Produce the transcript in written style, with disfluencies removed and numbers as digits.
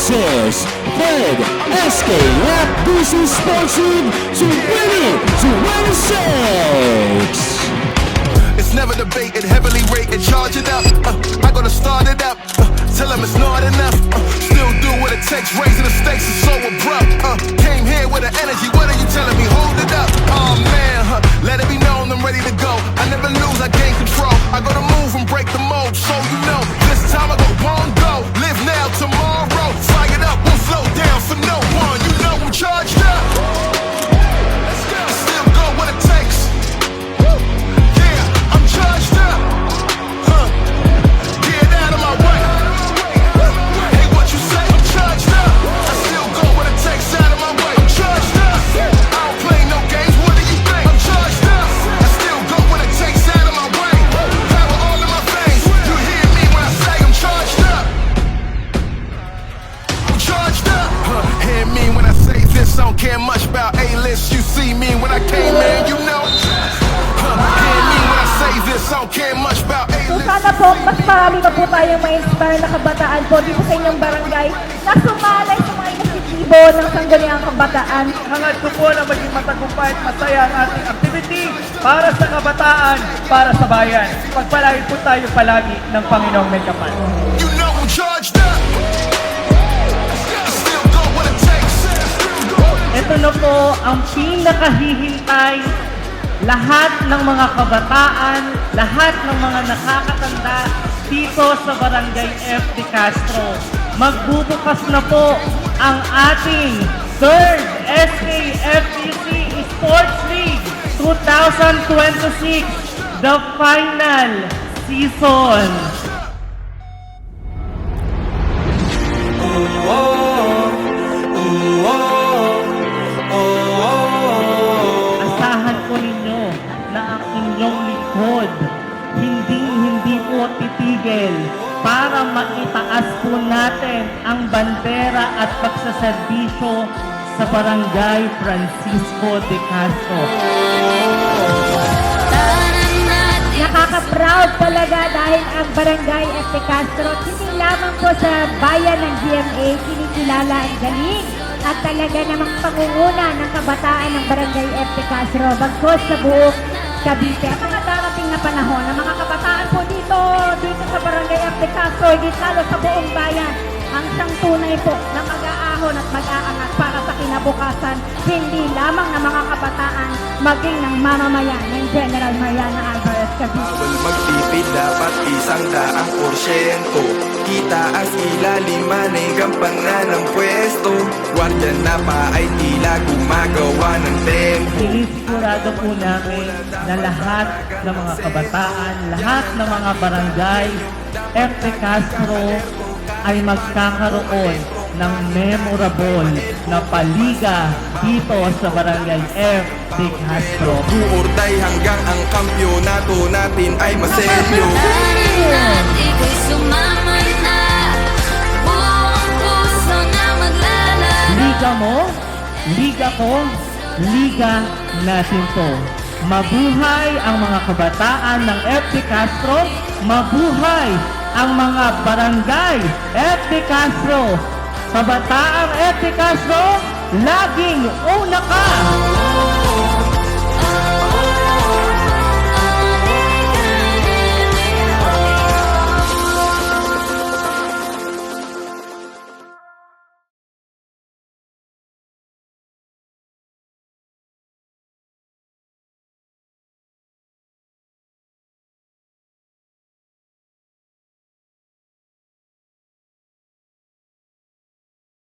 Versus Fred SKFBC Sports League 2026. It's never debated, heavily rated, charge it up. I gotta start it up, tell them it's not enough. Still do what it takes, raising the stakes is so abrupt. Came here with an energy, what are you telling me? Hold it up, oh man, let it be known I'm ready to go. I never lose, I gain control. I gotta move and break the mold, so you know. This time I go, won't go, live now, tomorrow. Fire it up, won't slow down for no one. You know I'm charged up. Let's go. I still go what it takes. Yeah, I'm charged up. Get out of my way. Hey, what you say? I'm charged up. I still go what it takes out of my way. I'm charged up. I don't play no games. What do you think? I'm charged up. I still go what it takes out of my way. Power all in my veins. You hear me when I say I'm charged up. I'm charged up. Hear me when I say this. I don't care much about A-list. You see me when I came in, you know. Hear me when I say this. I don't care much about So A-list. sana po, mas marami pa po tayong ma-inspire na kabataan po dito sa inyong barangay na sumalay sa mga inisiatibo ng Sangguniang Kabataan. Hangad ko po na maging matagumpay at masaya ang ating activity para sa kabataan, para sa bayan. Pagpalain po tayo palagi ng Panginoong May Kapal. You know I'm charged up. I still go what it takes. Ito na po ang pinakahihintay. Lahat ng mga kabataan, lahat ng mga nakakatanda dito sa Barangay F. De Castro. Magbubukas na po ang ating 3rd SKFBC Sports League 2026, the final season. Asahan po ninyo na ang inyong likod hindi po titigil para maitaas po natin ang bandera at pagsaserbisyo sa Barangay Francisco de Castro. Nakaka-proud talaga dahil ang Barangay F. De Castro, hindi lamang po sa bayan ng GMA, kinikilala ang galing at talaga namang pangunguna ng kabataan ng Barangay F. De Castro, bagkos sa buong Cavite. At mga darating na panahon, ang mga kabataan po dito sa Barangay F. De Castro, higit lalo sa buong bayan, ang isang tunay po na mag-aahon at mag-aangat para sa kinabukasan, hindi lamang ng mga kabataan, maging ng mamamayan ng General Mariana Alvarez Cavite. Bawal magtipid, dapat 100%. Kita ang ilalim, gampanan ng pwesto. Gwardiya na pa ay tila gumagawa ng tempo. Sinisigurado po namin na lahat ng mga kabataan, lahat ng mga barangay F. De Castro ay magkakaroon ng memorable na paliga dito sa Barangay F. De Castro. Buorday hanggang ang kampyonato natin ay maselyo. At ika'y sumama na, buong puso na maglalaro. Liga mo, liga ko, liga natin to. Mabuhay ang mga kabataan ng F. De Castro, mabuhay ang mga barangay F. De Castro. Kabataang F. De Castro, laging una ka!